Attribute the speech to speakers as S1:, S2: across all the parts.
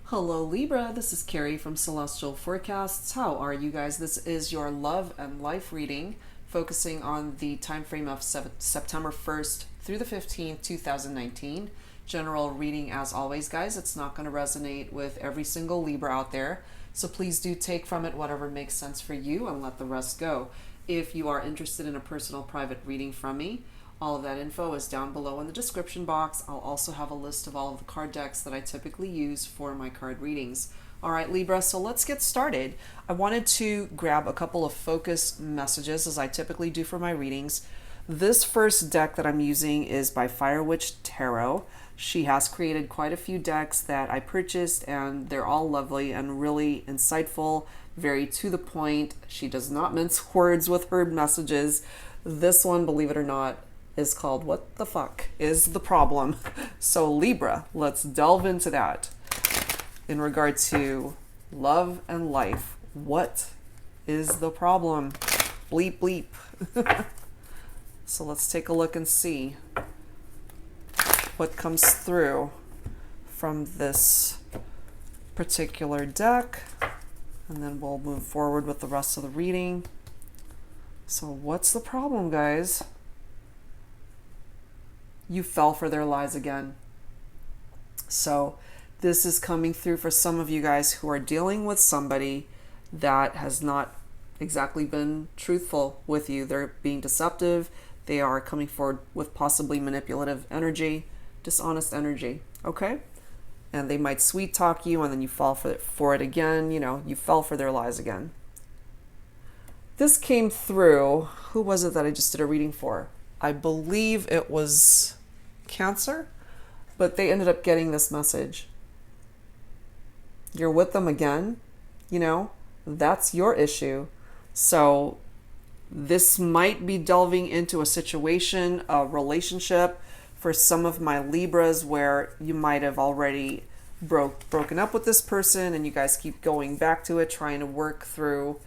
S1: Hello Libra, this is Carrie from Celestial Forecasts. How are you guys? This is your love and life reading focusing on the time frame of September 1st through the 15th, 2019. General reading as always, guys. It's not going to resonate with every single Libra out there, so please do take from it whatever makes sense for you and let the rest go. If you are interested in a personal private reading from me, all of that info is down below in the description box. I'll also have a list of all of the card decks that I typically use for my card readings. All right, Libra, so let's get started. I wanted to grab a couple of focus messages as I typically do for my readings. This first deck that I'm using is by Waite Tarot. She has created quite a few decks that I purchased, and they're all lovely and really insightful, very to the point. She does not mince words with her messages. This one, believe it or not, is called What the Fuck is the Problem? So Libra, let's delve into that. In regard to love and life, what is the problem? Bleep, bleep. So let's take a look and see what comes through from this particular deck. And then we'll move forward with the rest of the reading. So what's the problem, guys? You fell for their lies again. So this is coming through for some of you guys who are dealing with somebody that has not exactly been truthful with you. They're being deceptive. They are coming forward with possibly manipulative energy, dishonest energy, okay? And they might sweet talk you and then you fall for it again. You know, you fell for their lies again. This came through, who was it that I just did a reading for? I believe it was Cancer, but they ended up getting this message. You're with them again, you know, that's your issue. So this might be delving into a situation, a relationship for some of my Libras where you might have already broken up with this person and you guys keep going back to it, trying to work through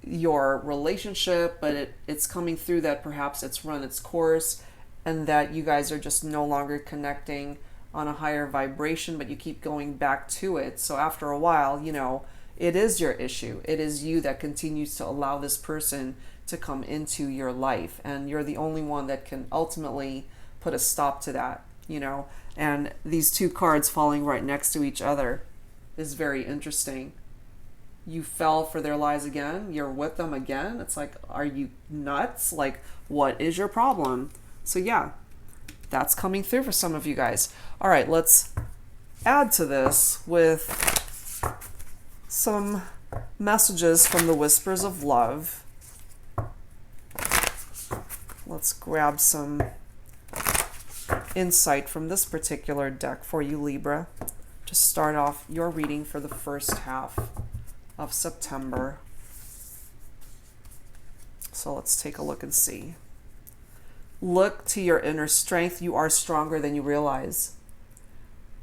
S1: your relationship, but it's coming through that perhaps it's run its course and that you guys are just no longer connecting on a higher vibration, but you keep going back to it. So after a while, you know, it is your issue. It is you that continues to allow this person to come into your life, and you're the only one that can ultimately put a stop to that, you know. And these two cards falling right next to each other is very interesting. You fell for their lies again. You're with them again. It's like, are you nuts? Like, what is your problem? So yeah, that's coming through for some of you guys. All right, let's add to this with some messages from the Whispers of Love. Let's grab some insight from this particular deck for you, Libra, to start off your reading for the first half of September. So let's take a look and see. Look to your inner strength. You are stronger than you realize.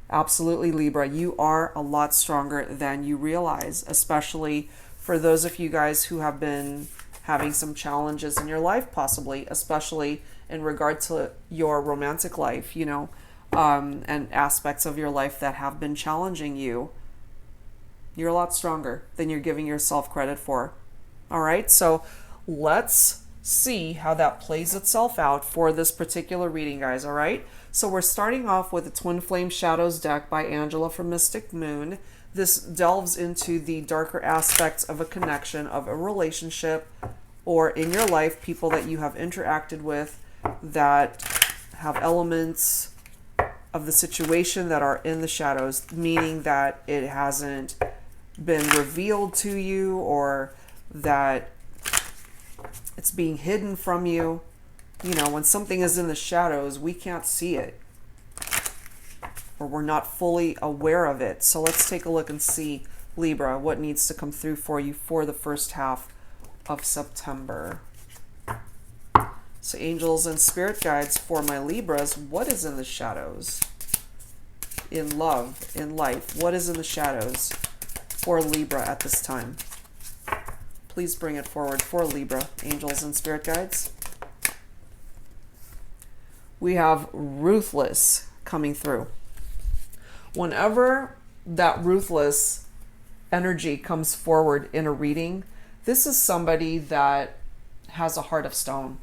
S1: Absolutely, Libra. You are a lot stronger than you realize, especially for those of you guys who have been having some challenges in your life, possibly, especially in regard to your romantic life, you know, and aspects of your life that have been challenging you. You're a lot stronger than you're giving yourself credit for. All right, so let's see how that plays itself out for this particular reading, guys. All right, so we're starting off with the Twin Flame Shadows deck by Angela from Mystic Moon. This delves into the darker aspects of a connection, of a relationship, or in your life, people that you have interacted with that have elements of the situation that are in the shadows, meaning that it hasn't been revealed to you, or that it's being hidden from you. You know, when something is in the shadows, we can't see it, or we're not fully aware of it. So let's take a look and see, Libra, what needs to come through for you for the first half of September. So angels and spirit guides for my Libras, what is in the shadows? In love, in life, what is in the shadows for Libra at this time? Please bring it forward for Libra, angels and spirit guides. We have ruthless coming through. Whenever that ruthless energy comes forward in a reading, this is somebody that has a heart of stone.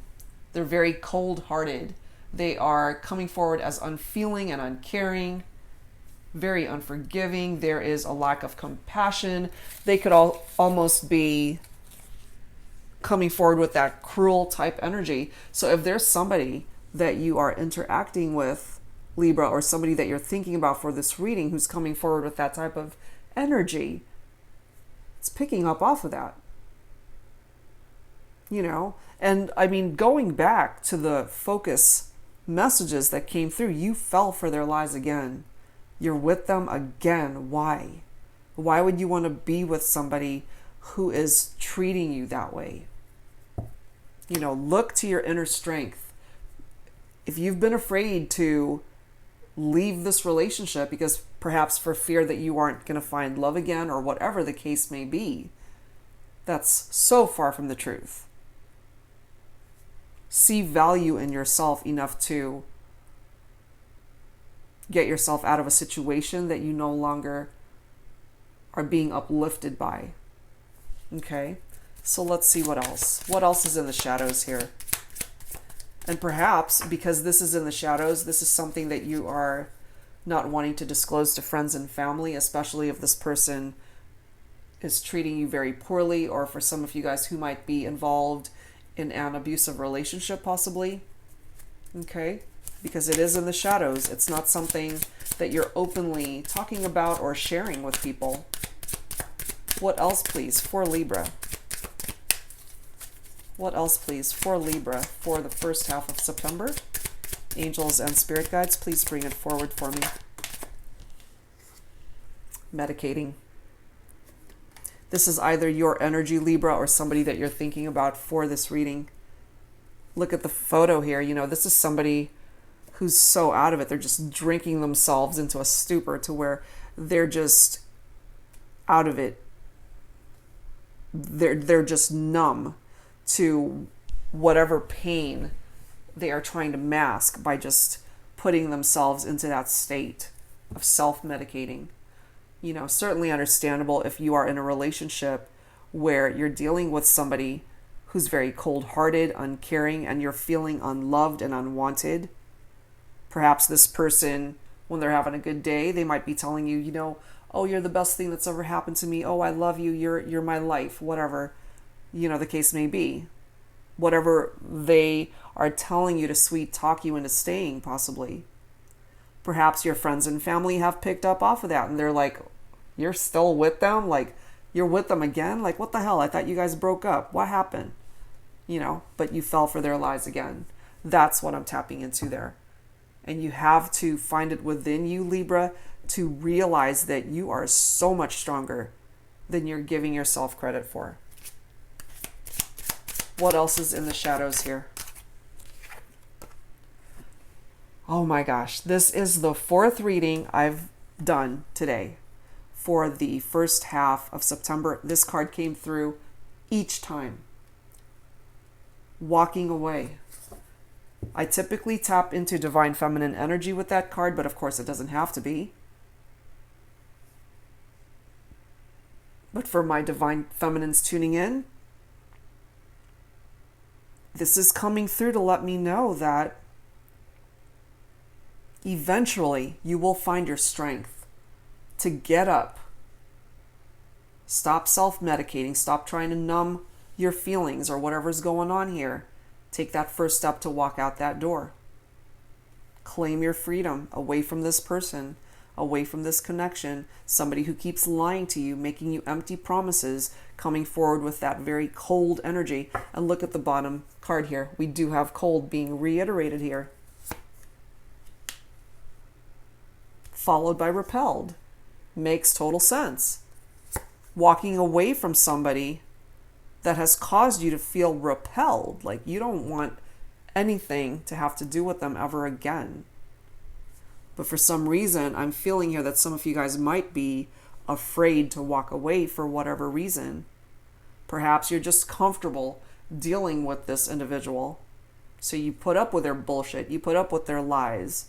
S1: They're very cold-hearted. They are coming forward as unfeeling and uncaring, very unforgiving. There is a lack of compassion. They could almost be coming forward with that cruel type energy. So if there's somebody that you are interacting with, Libra, or somebody that you're thinking about for this reading who's coming forward with that type of energy, it's picking up off of that. You know, and I mean, going back to the focus messages that came through, you fell for their lies again. You're with them again. Why? Why would you want to be with somebody who is treating you that way? You know, look to your inner strength. If you've been afraid to leave this relationship because perhaps for fear that you aren't going to find love again or whatever the case may be, that's so far from the truth. See value in yourself enough to get yourself out of a situation that you no longer are being uplifted by. Okay, so let's see what else. What else is in the shadows here? And perhaps because this is in the shadows, this is something that you are not wanting to disclose to friends and family, especially if this person is treating you very poorly, or for some of you guys who might be involved in an abusive relationship possibly. Okay, because it is in the shadows. It's not something that you're openly talking about or sharing with people. What else, please, for Libra? What else, please, for Libra for the first half of September? Angels and spirit guides, please bring it forward for me. Medicating. This is either your energy, Libra, or somebody that you're thinking about for this reading. Look at the photo here. You know, this is somebody who's so out of it. They're just drinking themselves into a stupor to where they're just out of it. They're just numb to whatever pain they are trying to mask by just putting themselves into that state of self-medicating. You know, certainly understandable if you are in a relationship where you're dealing with somebody who's very cold-hearted, uncaring, and you're feeling unloved and unwanted. Perhaps this person, when they're having a good day, they might be telling you, you know, oh, you're the best thing that's ever happened to me. Oh, I love you. You're my life. Whatever, you know, the case may be. Whatever they are telling you to sweet talk you into staying, possibly. Perhaps your friends and family have picked up off of that and they're like, you're still with them? Like, you're with them again? Like, what the hell? I thought you guys broke up. What happened? You know, but you fell for their lies again. That's what I'm tapping into there. And you have to find it within you, Libra, to realize that you are so much stronger than you're giving yourself credit for. What else is in the shadows here? Oh my gosh, this is the fourth reading I've done today for the first half of September. This card came through each time. Walking away. I typically tap into divine feminine energy with that card, but of course it doesn't have to be. But for my divine feminines tuning in, this is coming through to let me know that eventually you will find your strength to get up. Stop self-medicating. Stop trying to numb your feelings or whatever's going on here. Take that first step to walk out that door. Claim your freedom away from this person, away from this connection, somebody who keeps lying to you, making you empty promises, coming forward with that very cold energy. And look at the bottom card here. We do have cold being reiterated here. Followed by repelled. Makes total sense. Walking away from somebody that has caused you to feel repelled, like you don't want anything to have to do with them ever again. But for some reason, I'm feeling here that some of you guys might be afraid to walk away for whatever reason. Perhaps you're just comfortable dealing with this individual. So you put up with their bullshit. You put up with their lies.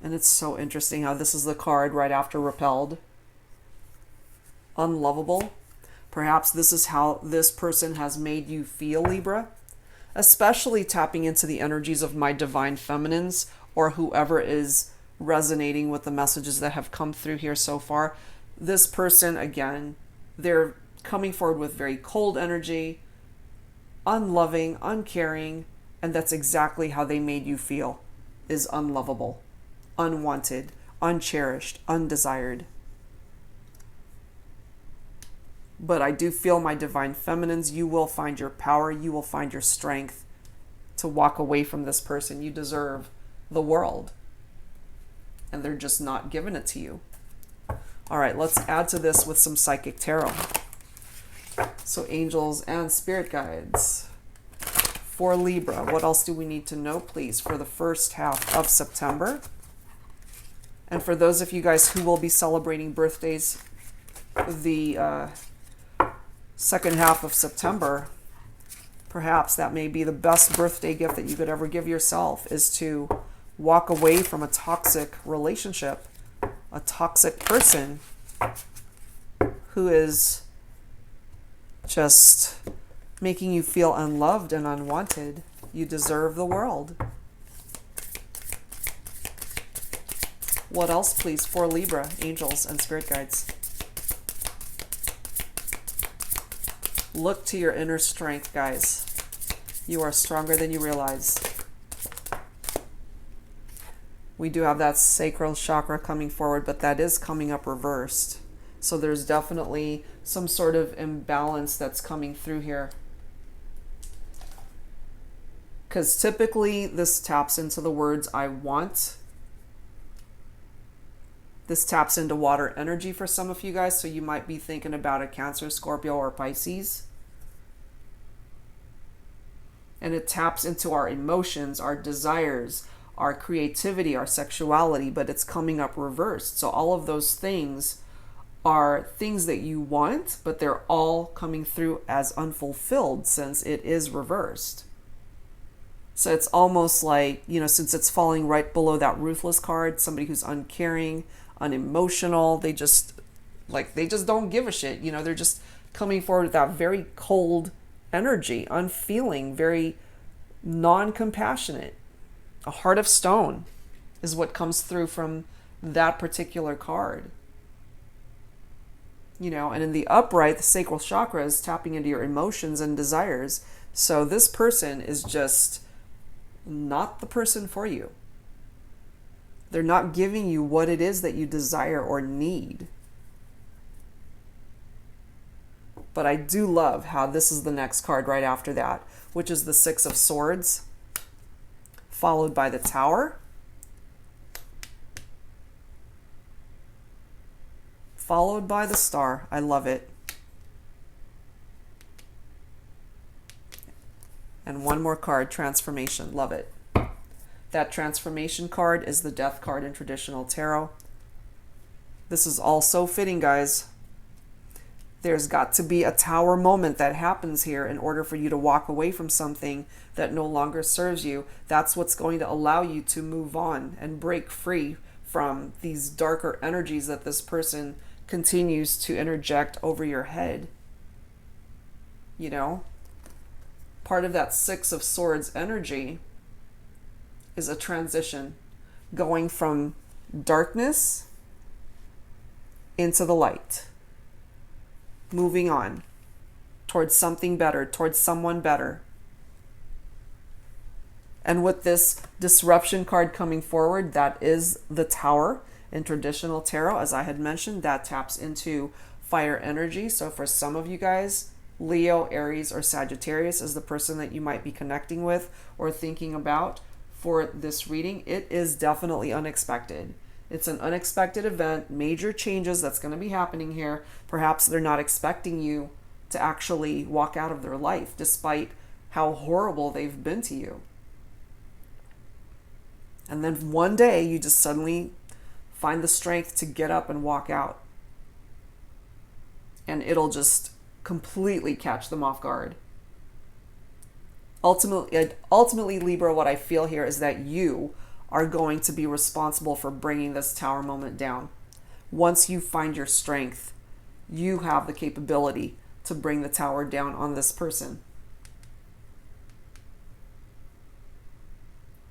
S1: And it's so interesting how this is the card right after repelled. Unlovable. Perhaps this is how this person has made you feel, Libra. Especially tapping into the energies of my divine feminines, or whoever is resonating with the messages that have come through here so far. This person, again, they're coming forward with very cold energy, unloving, uncaring, and that's exactly how they made you feel, is unlovable, unwanted, uncherished, undesired. But I do feel, my divine feminines, you will find your power, you will find your strength to walk away from this person. You deserve the world, and they're just not giving it to you. All right, let's add to this with some psychic tarot. So angels and spirit guides for Libra. What else do we need to know, please, for the first half of September? And for those of you guys who will be celebrating birthdays the second half of September, perhaps that may be the best birthday gift that you could ever give yourself, is to walk away from a toxic relationship, a toxic person who is just making you feel unloved and unwanted. You deserve the world. What else, please, for Libra, angels and spirit guides? Look to your inner strength, guys. You are stronger than you realize. We do have that sacral chakra coming forward, but that is coming up reversed. So there's definitely some sort of imbalance that's coming through here. Because typically this taps into the words I want. This taps into water energy for some of you guys. So you might be thinking about a Cancer, Scorpio, or Pisces. And it taps into our emotions, our desires, our creativity, our sexuality, but it's coming up reversed. So all of those things are things that you want, but they're all coming through as unfulfilled since it is reversed. So it's almost like, you know, since it's falling right below that ruthless card, somebody who's uncaring, unemotional, they just don't give a shit. You know, they're just coming forward with that very cold energy, unfeeling, very non-compassionate. A heart of stone is what comes through from that particular card. You know, and in the upright, the sacral chakra is tapping into your emotions and desires. So this person is just not the person for you. They're not giving you what it is that you desire or need. But I do love how this is the next card right after that, which is the Six of Swords, followed by the Tower, followed by the Star. I love it. And one more card, Transformation. Love it. That Transformation card is the Death card in traditional tarot. This is all so fitting, guys. There's got to be a Tower moment that happens here in order for you to walk away from something that no longer serves you. That's what's going to allow you to move on and break free from these darker energies that this person continues to interject over your head. You know, part of that Six of Swords energy is a transition, going from darkness into the light, moving on towards something better, towards someone better. And with this disruption card coming forward, that is the Tower in traditional tarot. As I had mentioned, that taps into fire energy. So for some of you guys, Leo, Aries, or Sagittarius is the person that you might be connecting with or thinking about for this reading. It is definitely unexpected. It's an unexpected event, major changes that's going to be happening here. Perhaps they're not expecting you to actually walk out of their life, despite how horrible they've been to you. And then one day you just suddenly find the strength to get up and walk out. And it'll just completely catch them off guard. Ultimately, Libra, what I feel here is that you are going to be responsible for bringing this Tower moment down. Once you find your strength, you have the capability to bring the Tower down on this person.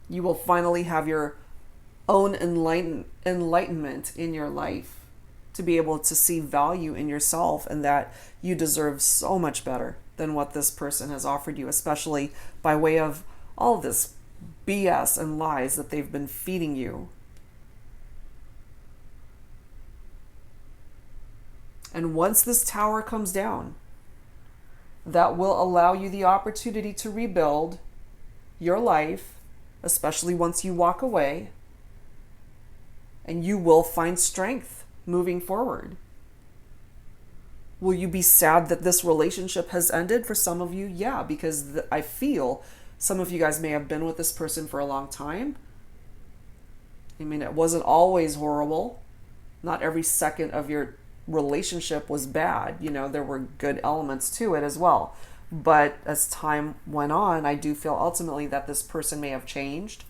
S1: You will finally have your own enlightenment in your life to be able to see value in yourself and that you deserve so much better than what this person has offered you, especially by way of all this BS and lies that they've been feeding you. And once this Tower comes down, that will allow you the opportunity to rebuild your life, especially once you walk away, and you will find strength moving forward. Will you be sad that this relationship has ended? For some of you, yeah, because I feel some of you guys may have been with this person for a long time. I mean, it wasn't always horrible. Not every second of your relationship was bad. You know, there were good elements to it as well. But as time went on, I do feel ultimately that this person may have changed,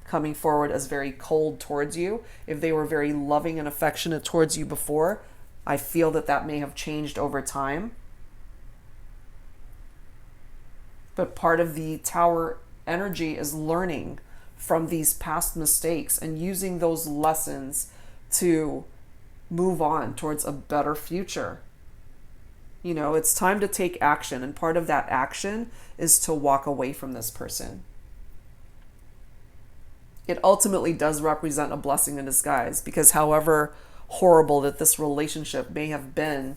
S1: coming forward as very cold towards you. If they were very loving and affectionate towards you before, I feel that that may have changed over time. But part of the Tower energy is learning from these past mistakes and using those lessons to move on towards a better future. You know, it's time to take action, and part of that action is to walk away from this person. It ultimately does represent a blessing in disguise, because however horrible that this relationship may have been,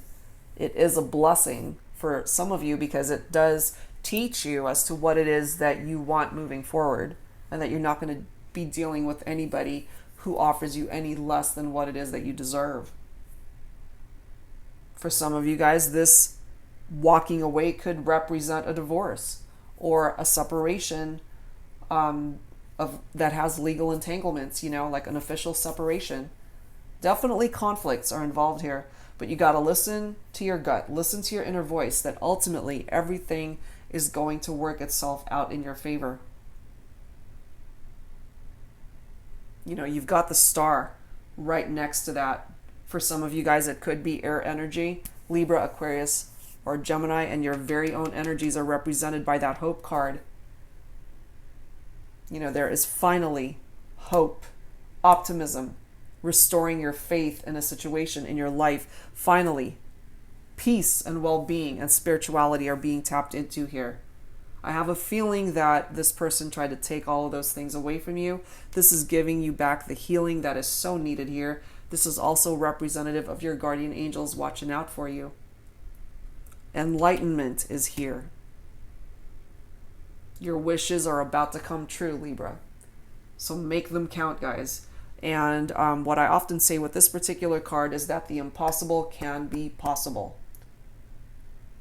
S1: it is a blessing for some of you because it does teach you as to what it is that you want moving forward, and that you're not going to be dealing with anybody who offers you any less than what it is that you deserve. For some of you guys, this walking away could represent a divorce or a separation that has legal entanglements, you know, like an official separation. Definitely conflicts are involved here, but you got to listen to your gut, listen to your inner voice, that ultimately everything is going to work itself out in your favor. You know, you've got the star right next to that. For some of you guys, it could be air energy, Libra, Aquarius, or Gemini, and your very own energies are represented by that hope card. You know, there is finally hope, optimism, restoring your faith in a situation in your life. Finally, peace and well-being and spirituality are being tapped into here. I have a feeling that this person tried to take all of those things away from you. This is giving you back the healing that is so needed here. This is also representative of your guardian angels watching out for you. Enlightenment is here. Your wishes are about to come true, Libra. So make them count, guys. And what I often say with this particular card is that the impossible can be possible.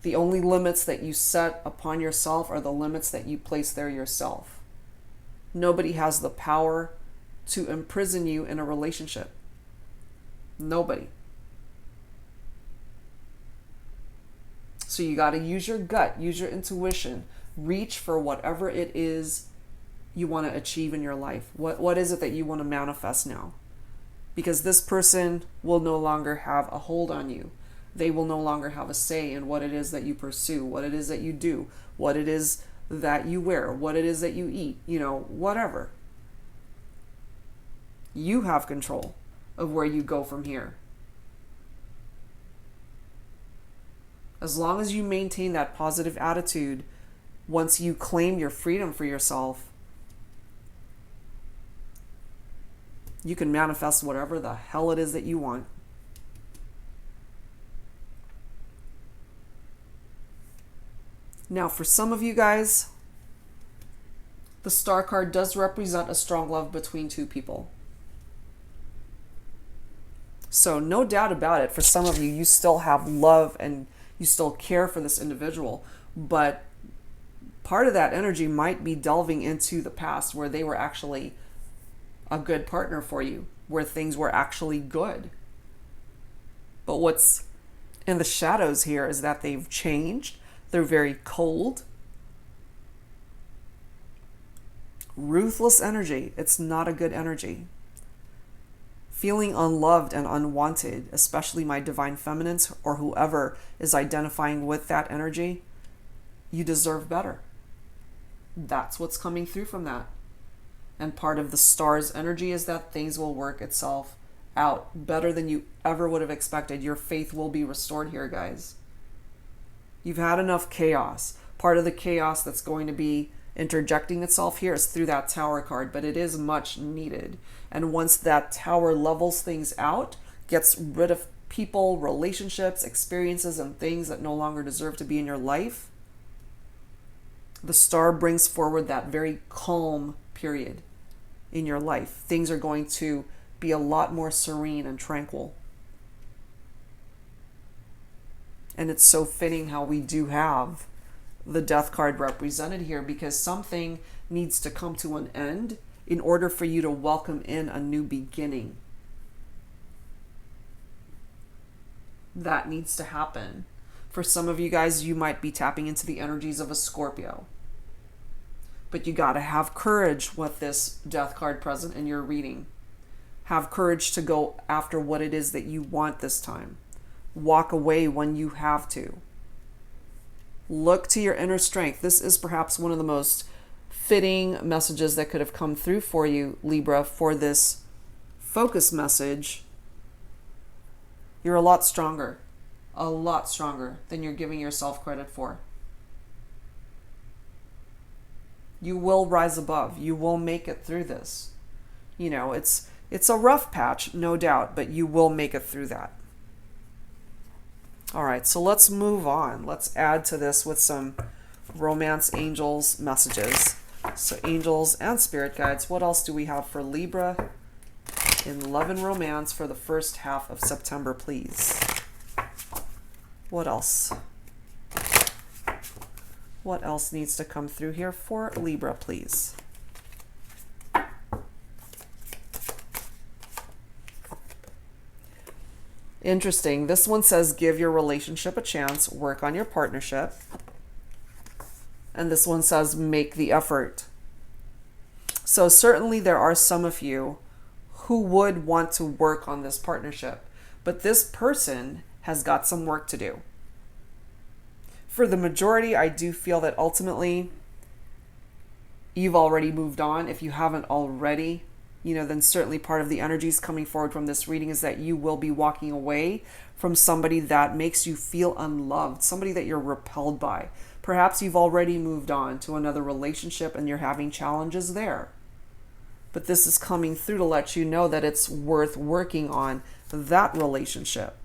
S1: The only limits that you set upon yourself are the limits that you place there yourself. Nobody has the power to imprison you in a relationship. Nobody. So you got to use your gut, use your intuition, reach for whatever it is you want to achieve in your life. What is it that you want to manifest now? Because this person will no longer have a hold on you. They will no longer have a say in what it is that you pursue, what it is that you do, what it is that you wear, what it is that you eat, you know, whatever. You have control of where you go from here. As long as you maintain that positive attitude, once you claim your freedom for yourself, you can manifest whatever the hell it is that you want. Now, for some of you guys, the Star card does represent a strong love between two people. So no doubt about it, for some of you, you still have love and you still care for this individual. But part of that energy might be delving into the past where they were actually a good partner for you, where things were actually good. But what's in the shadows here is that they've changed. They're very cold. ruthless energy. It's not a good energy. Feeling unloved and unwanted, especially my divine feminines or whoever is identifying with that energy, you deserve better. That's what's coming through from that. And part of the star's energy is that things will work itself out better than you ever would have expected. Your faith will be restored here, guys. You've had enough chaos. Part of the chaos that's going to be interjecting itself here is through that Tower card, but it is much needed. And once that Tower levels things out, gets rid of people, relationships, experiences, and things that no longer deserve to be in your life, the star brings forward that very calm period in your life. Things are going to be a lot more serene and tranquil. And it's so fitting how we do have the Death card represented here, because something needs to come to an end in order for you to welcome in a new beginning. That needs to happen. For some of you guys, you might be tapping into the energies of a Scorpio. But you got to have courage with this Death card present in your reading. Have courage to go after what it is that you want this time. Walk away when you have to. Look to your inner strength. This is perhaps one of the most fitting messages that could have come through for you, Libra, for this focus message. You're a lot stronger than you're giving yourself credit for. You will rise above. You will make it through this. You know, it's a rough patch, no doubt, but you will make it through that. All right, so let's move on. Let's add to this with some romance angels messages. So angels and spirit guides, what else do we have for Libra in love and romance for the first half of September, please? What else? What else needs to come through here for Libra, please? Interesting. This one says, give your relationship a chance, work on your partnership. And this one says, make the effort. So certainly there are some of you who would want to work on this partnership, but this person has got some work to do. For the majority, I do feel that ultimately you've already moved on. If you haven't already, then certainly part of the energies coming forward from this reading is that you will be walking away from somebody that makes you feel unloved, somebody that you're repelled by. Perhaps you've already moved on to another relationship and you're having challenges there. But this is coming through to let you know that it's worth working on that relationship.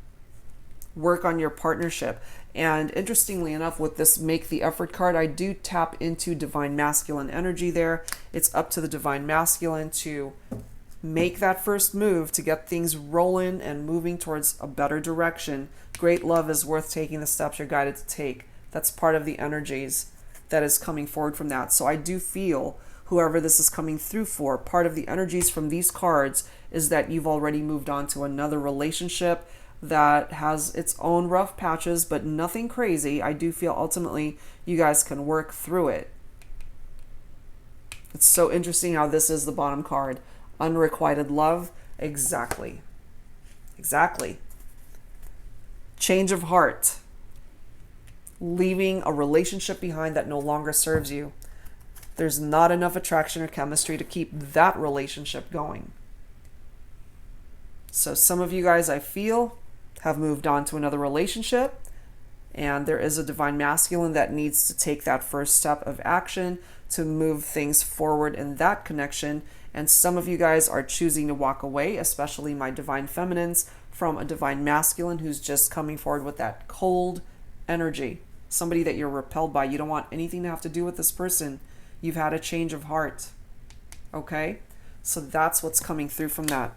S1: Work on your partnership. And interestingly enough, with this make the effort card, I do tap into divine masculine energy there. It's up to the divine masculine to make that first move to get things rolling and moving towards a better direction. Great love is worth taking the steps you're guided to take. That's part of the energies that is coming forward from that. So I do feel whoever this is coming through for, part of the energies from these cards is that you've already moved on to another relationship that has its own rough patches, but nothing crazy. I do feel ultimately you guys can work through it. It's so interesting how this is the bottom card. Unrequited love. Exactly. Change of heart. Leaving a relationship behind that no longer serves you. There's not enough attraction or chemistry to keep that relationship going. So some of you guys, I feel, have moved on to another relationship, and there is a divine masculine that needs to take that first step of action to move things forward in that connection. And some of you guys are choosing to walk away, especially my divine feminines, from a divine masculine who's just coming forward with that cold energy. Somebody that you're repelled by. You don't want anything to have to do with this person. You've had a change of heart. Okay? So that's what's coming through from that.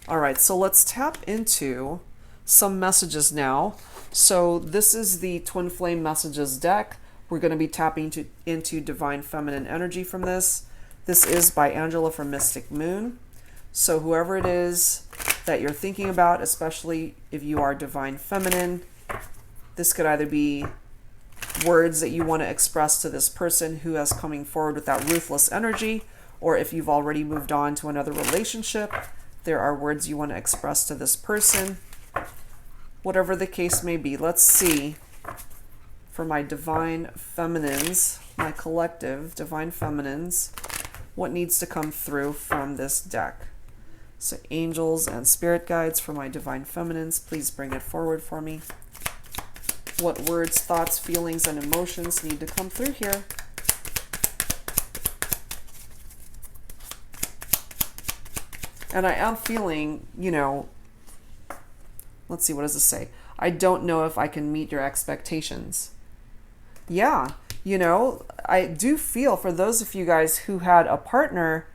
S1: All right, so let's tap into some messages now. So this is the Twin Flame Messages deck. We're going to be tapping into Divine Feminine energy from this. This is by Angela from Mystic Moon. So whoever it is that you're thinking about, especially if you are Divine Feminine, this could either be words that you want to express to this person who is coming forward with that ruthless energy, or if you've already moved on to another relationship, there are words you want to express to this person. Whatever the case may be, let's see for my divine feminines, my collective divine feminines, what needs to come through from this deck. So angels and spirit guides for my divine feminines, please bring it forward for me. What words, thoughts, feelings, and emotions need to come through here? And I am feeling, you know, let's see, what does this say? I don't know if I can meet your expectations. Yeah, you know, I do feel for those of you guys who had a partner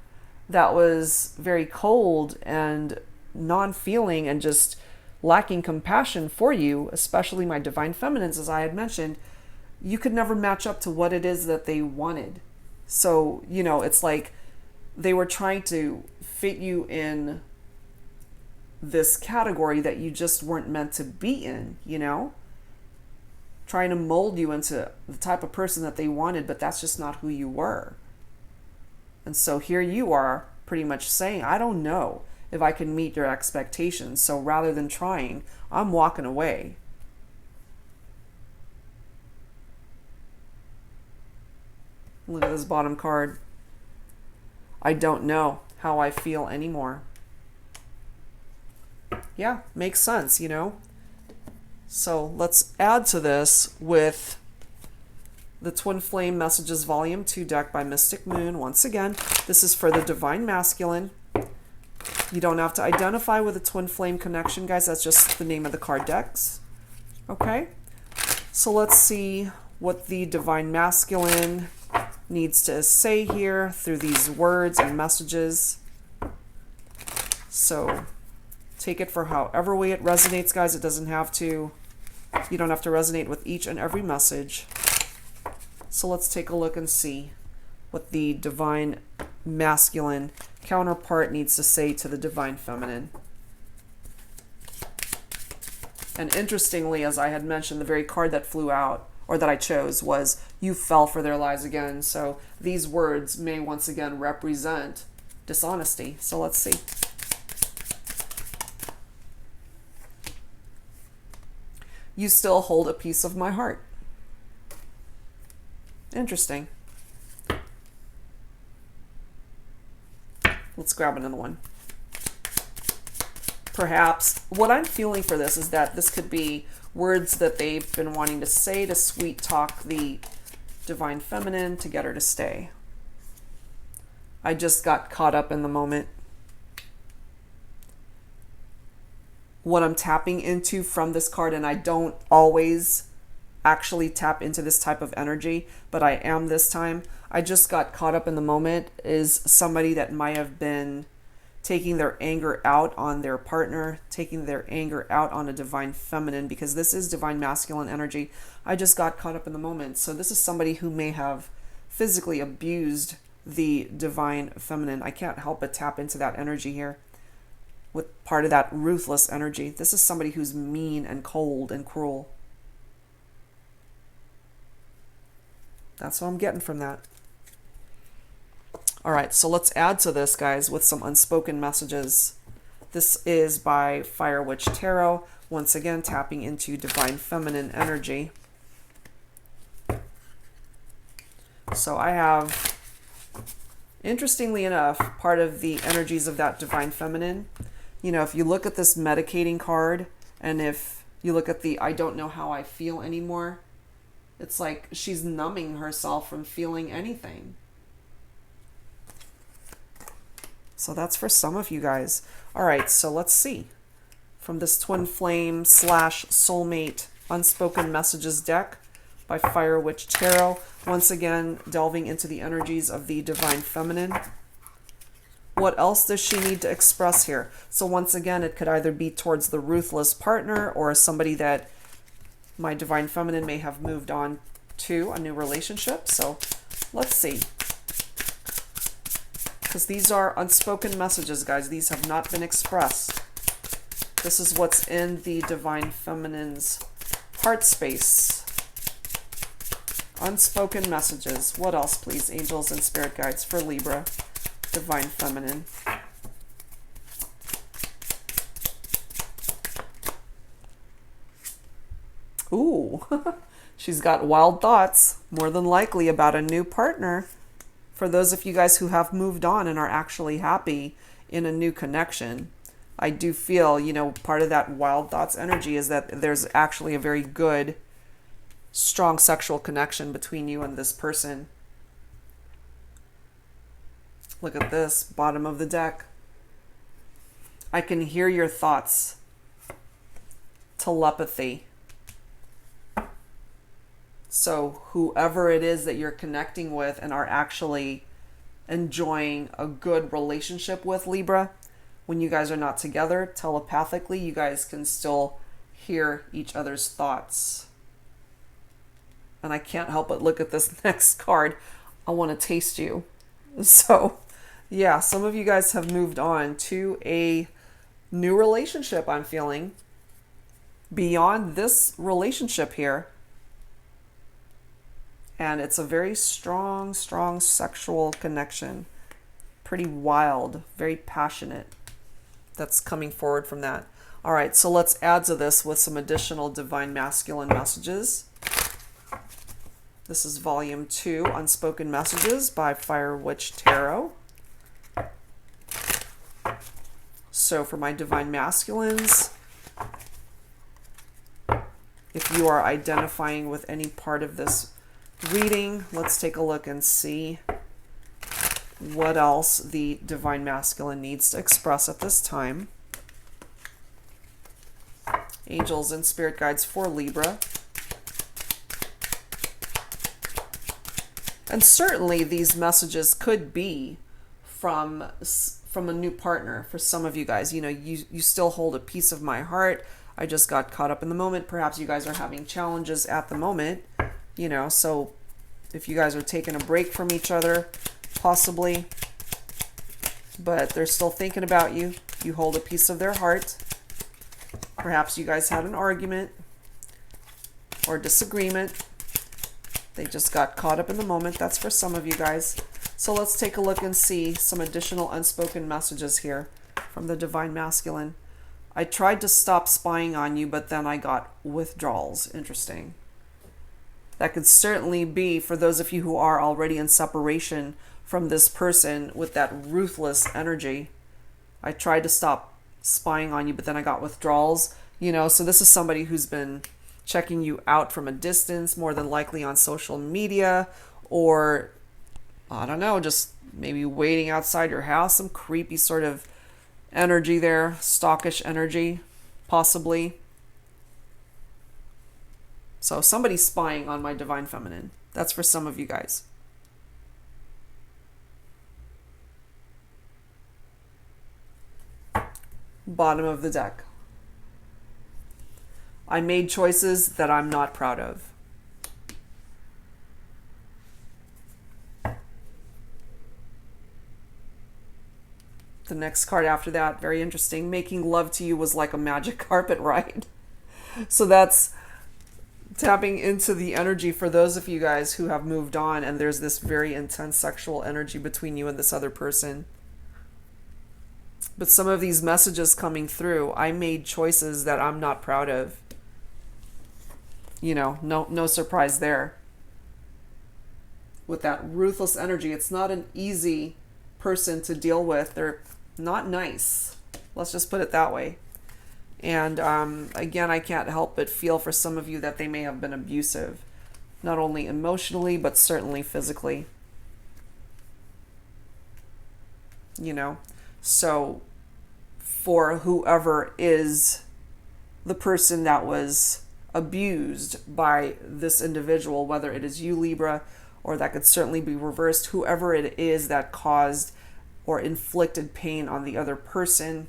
S1: that was very cold and non-feeling and just lacking compassion for you, especially my divine feminines, as I had mentioned, you could never match up to what it is that they wanted. So, you know, it's like they were trying to fit you in this category that you just weren't meant to be in, you know? Trying to mold you into the type of person that they wanted, but that's just not who you were. And so here you are pretty much saying, I don't know if I can meet your expectations. So rather than trying, I'm walking away. Look at this bottom card. I don't know how I feel anymore. Yeah, makes sense, you know? So let's add to this with the Twin Flame Messages Volume 2 deck by Mystic Moon. Once again, this is for the Divine Masculine. You don't have to identify with a Twin Flame connection, guys. That's just the name of the card decks. Okay? So let's see what the Divine Masculine needs to say here through these words and messages. So take it for however way it resonates, guys. It doesn't have to, you don't have to resonate with each and every message. So let's take a look and see what the Divine Masculine counterpart needs to say to the Divine Feminine. And interestingly, as I had mentioned, the very card that flew out, or that I chose, was "You fell for their lies again." So these words may once again represent dishonesty. So let's see. You still hold a piece of my heart. Interesting. Let's grab another one. Perhaps what I'm feeling for this is that this could be words that they've been wanting to say to sweet talk the Divine Feminine to get her to stay. I just got caught up in the moment. What I'm tapping into from this card, and I don't always actually tap into this type of energy, but I am this time. I just got caught up in the moment, is somebody that might have been taking their anger out on their partner, taking their anger out on a Divine Feminine, because this is Divine Masculine energy. I just got caught up in the moment. So this is somebody who may have physically abused the Divine Feminine. I can't help but tap into that energy here with part of that ruthless energy. This is somebody who's mean and cold and cruel. That's what I'm getting from that. All right, so let's add to this, guys, with some unspoken messages. This is by Fire Witch Tarot. Once again, tapping into Divine Feminine energy. So I have, interestingly enough, part of the energies of that Divine Feminine. You know, if you look at this medicating card, and if you look at the I don't know how I feel anymore, it's like she's numbing herself from feeling anything. So that's for some of you guys. All right, so let's see. From this Twin Flame / Soulmate Unspoken Messages deck by Fire Witch Tarot. Once again, delving into the energies of the Divine Feminine. What else does she need to express here? So once again, it could either be towards the ruthless partner or somebody that my Divine Feminine may have moved on to a new relationship. So let's see. Because these are unspoken messages, guys. These have not been expressed. This is what's in the Divine Feminine's heart space. Unspoken messages. What else, please? Angels and spirit guides for Libra, divine feminine. Ooh, she's got wild thoughts, more than likely about a new partner. For those of you guys who have moved on and are actually happy in a new connection, I do feel, you know, part of that wild thoughts energy is that there's actually a very good, strong sexual connection between you and this person. Look at this, bottom of the deck. I can hear your thoughts. Telepathy. So whoever it is that you're connecting with and are actually enjoying a good relationship with, Libra, when you guys are not together, telepathically, you guys can still hear each other's thoughts. And I can't help but look at this next card. I want to taste you. So, yeah, some of you guys have moved on to a new relationship, I'm feeling. Beyond this relationship here. And it's a very strong, strong sexual connection. Pretty wild, very passionate. That's coming forward from that. All right, so let's add to this with some additional divine masculine messages. This is volume 2, Unspoken Messages by Waite Tarot. So for my divine masculines, if you are identifying with any part of this reading, let's take a look and see what else the divine masculine needs to express at this time. Angels and spirit guides for Libra. And certainly these messages could be from a new partner for some of you guys. You know, you still hold a piece of my heart. I just got caught up in the moment. Perhaps you guys are having challenges at the moment. You know, so if you guys are taking a break from each other, possibly, but they're still thinking about you. You hold a piece of their heart. Perhaps you guys had an argument or disagreement. They just got caught up in the moment. That's for some of you guys. So let's take a look and see some additional unspoken messages here from the divine masculine. I tried to stop spying on you, but then I got withdrawals. Interesting. That could certainly be for those of you who are already in separation from this person with that ruthless energy. I tried to stop spying on you, but then I got withdrawals. You know, so this is somebody who's been checking you out from a distance, more than likely on social media, or I don't know, just maybe waiting outside your house, some creepy sort of energy there, stalkish energy, possibly. So somebody's spying on my divine feminine. That's for some of you guys. Bottom of the deck. I made choices that I'm not proud of. The next card after that, very interesting. Making love to you was like a magic carpet ride. So that's tapping into the energy for those of you guys who have moved on and there's this very intense sexual energy between you and this other person. But some of these messages coming through, I made choices that I'm not proud of. You know, no surprise there. With that ruthless energy, it's not an easy person to deal with. They're not nice. Let's just put it that way. And again, I can't help but feel for some of you that they may have been abusive. Not only emotionally, but certainly physically. You know, so for whoever is the person that was abused by this individual, whether it is you, Libra, or that could certainly be reversed, whoever it is that caused or inflicted pain on the other person,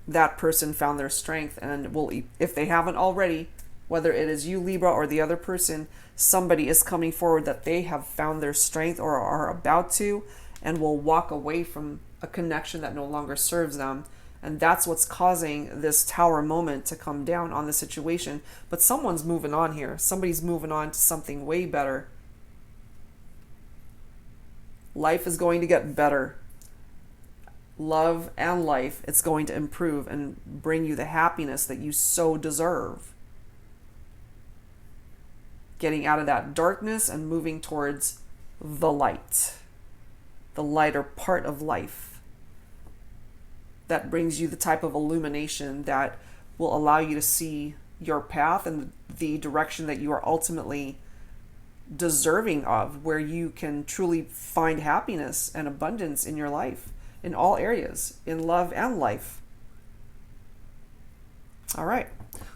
S1: that person found their strength and will, if they haven't already, whether it is you, Libra, or the other person, somebody is coming forward that they have found their strength or are about to, and will walk away from a connection that no longer serves them And that's what's causing this Tower moment to come down on the situation. But someone's moving on here. Somebody's moving on to something way better. Life is going to get better. Love and life, it's going to improve and bring you the happiness that you so deserve. Getting out of that darkness and moving towards the lighter part of life. That brings you the type of illumination that will allow you to see your path and the direction that you are ultimately deserving of, where you can truly find happiness and abundance in your life, in all areas, in love and life. All right.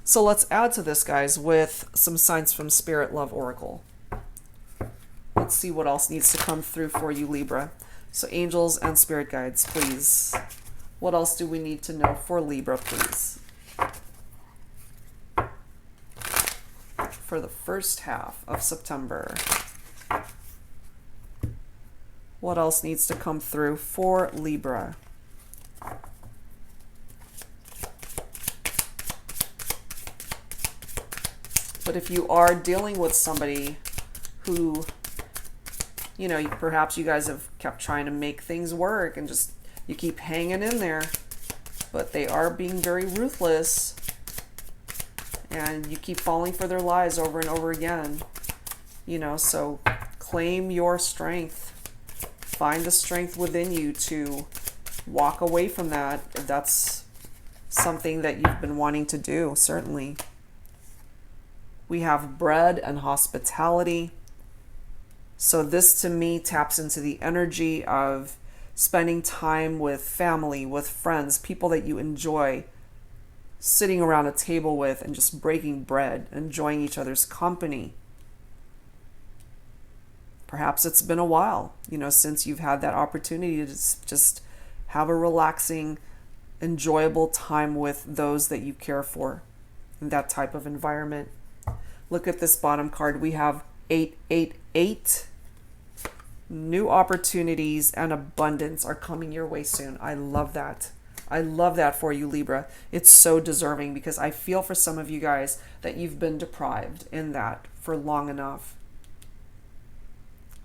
S1: So let's add to this, guys, with some signs from Spirit Love Oracle. Let's see what else needs to come through for you, Libra. So angels and spirit guides, please. What else do we need to know for Libra, please? For the first half of September. What else needs to come through for Libra? But if you are dealing with somebody who, you know, perhaps you guys have kept trying to make things work and just you keep hanging in there, but they are being very ruthless and you keep falling for their lies over and over again, you know, so claim your strength. Find the strength within you to walk away from that if that's something that you've been wanting to do, certainly. We have bread and hospitality. So this to me taps into the energy of spending time with family, with friends, people that you enjoy, sitting around a table with and just breaking bread, enjoying each other's company. Perhaps it's been a while, you know, since you've had that opportunity to just have a relaxing, enjoyable time with those that you care for in that type of environment. Look at this bottom card. We have 888. New opportunities and abundance are coming your way soon. I love that. I love that for you, Libra. It's so deserving because I feel for some of you guys that you've been deprived in that for long enough.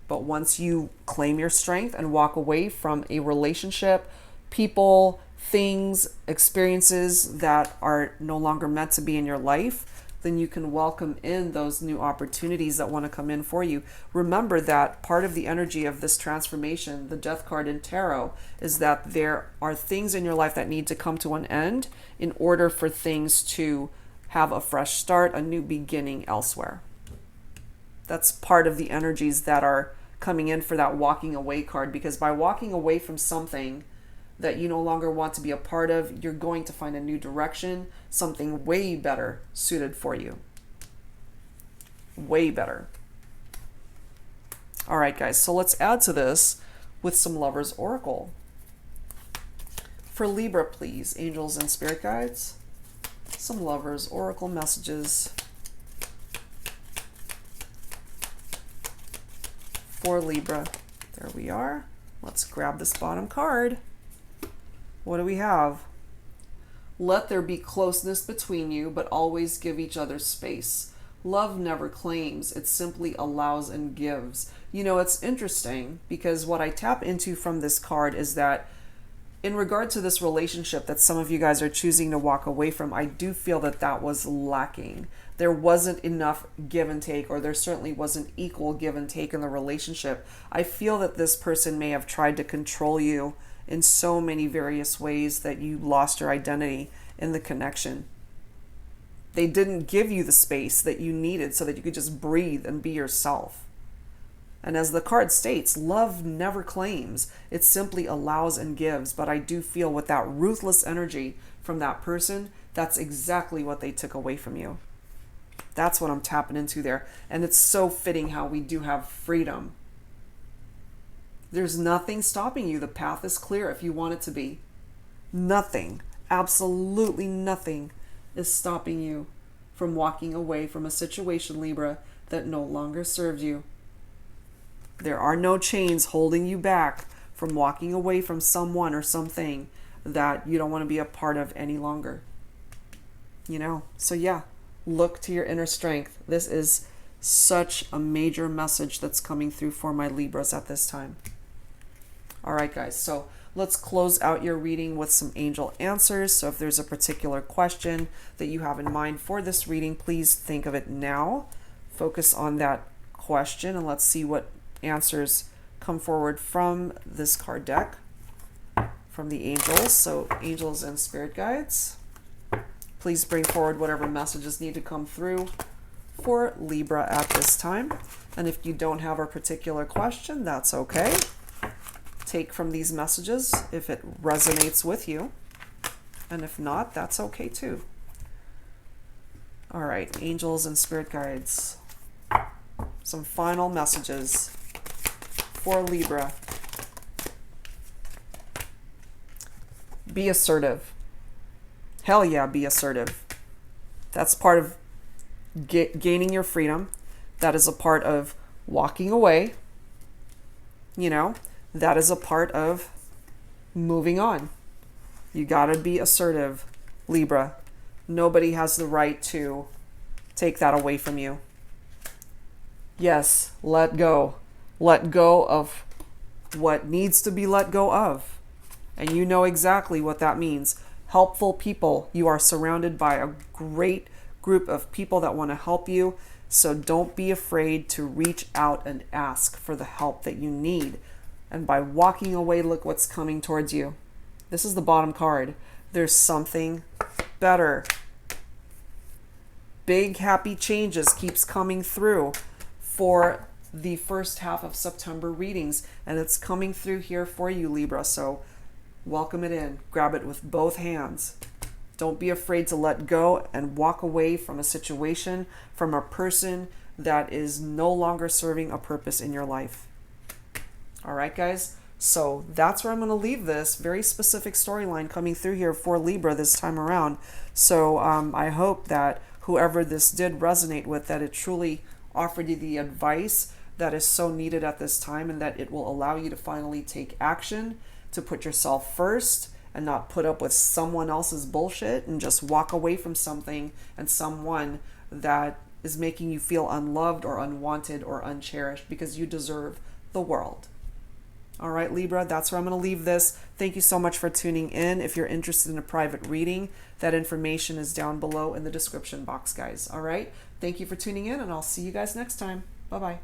S1: But once you claim your strength and walk away from a relationship, people, things, experiences that are no longer meant to be in your life, then you can welcome in those new opportunities that want to come in for you. Remember that part of the energy of this transformation, the Death card in Tarot, is that there are things in your life that need to come to an end in order for things to have a fresh start, a new beginning elsewhere. That's part of the energies that are coming in for that walking away card, because by walking away from something that you no longer want to be a part of, you're going to find a new direction, something way better suited for you. Way better. All right, guys, so let's add to this with some Lovers Oracle. For Libra, please, angels and spirit guides, some Lovers Oracle messages for Libra. There we are. Let's grab this bottom card. What do we have? Let there be closeness between you, but always give each other space. Love never claims, it simply allows and gives. You know, it's interesting because what I tap into from this card is that in regard to this relationship that some of you guys are choosing to walk away from, I do feel that that was lacking. There wasn't enough give and take, or there certainly wasn't equal give and take in the relationship. I feel that this person may have tried to control you in so many various ways that you lost your identity in the connection. They didn't give you the space that you needed so that you could just breathe and be yourself. And as the card states, love never claims. It simply allows and gives. But I do feel with that ruthless energy from that person, that's exactly what they took away from you. That's what I'm tapping into there. And it's so fitting how we do have freedom. There's nothing stopping you. The path is clear if you want it to be. Nothing, absolutely nothing is stopping you from walking away from a situation, Libra, that no longer serves you. There are no chains holding you back from walking away from someone or something that you don't want to be a part of any longer. So yeah, look to your inner strength. This is such a major message that's coming through for my Libras at this time. All right, guys, so let's close out your reading with some angel answers. So if there's a particular question that you have in mind for this reading, please think of it now. Focus on that question, and let's see what answers come forward from this card deck, from the angels. So angels and spirit guides, please bring forward whatever messages need to come through for Libra at this time. And if you don't have a particular question, that's okay. Take from these messages if it resonates with you. And if not, that's okay too. All right, angels and spirit guides. Some final messages for Libra. Be assertive. Hell yeah, be assertive. That's part of gaining your freedom. That is a part of walking away. That is a part of moving on. You gotta be assertive, Libra. Nobody has the right to take that away from you. Yes, let go. Let go of what needs to be let go of. And you know exactly what that means. Helpful people. You are surrounded by a great group of people that want to help you. So don't be afraid to reach out and ask for the help that you need. And by walking away, look what's coming towards you. This is the bottom card. There's something better. Big happy changes keeps coming through for the first half of September readings. And it's coming through here for you, Libra. So welcome it in. Grab it with both hands. Don't be afraid to let go and walk away from a situation, from a person that is no longer serving a purpose in your life. All right, guys. So that's where I'm going to leave this very specific storyline coming through here for Libra this time around. So I hope that whoever this did resonate with, that it truly offered you the advice that is so needed at this time, and that it will allow you to finally take action, to put yourself first and not put up with someone else's bullshit and just walk away from something and someone that is making you feel unloved or unwanted or uncherished, because you deserve the world. All right, Libra, that's where I'm going to leave this. Thank you so much for tuning in. If you're interested in a private reading, that information is down below in the description box, guys. All right, thank you for tuning in, and I'll see you guys next time. Bye-bye.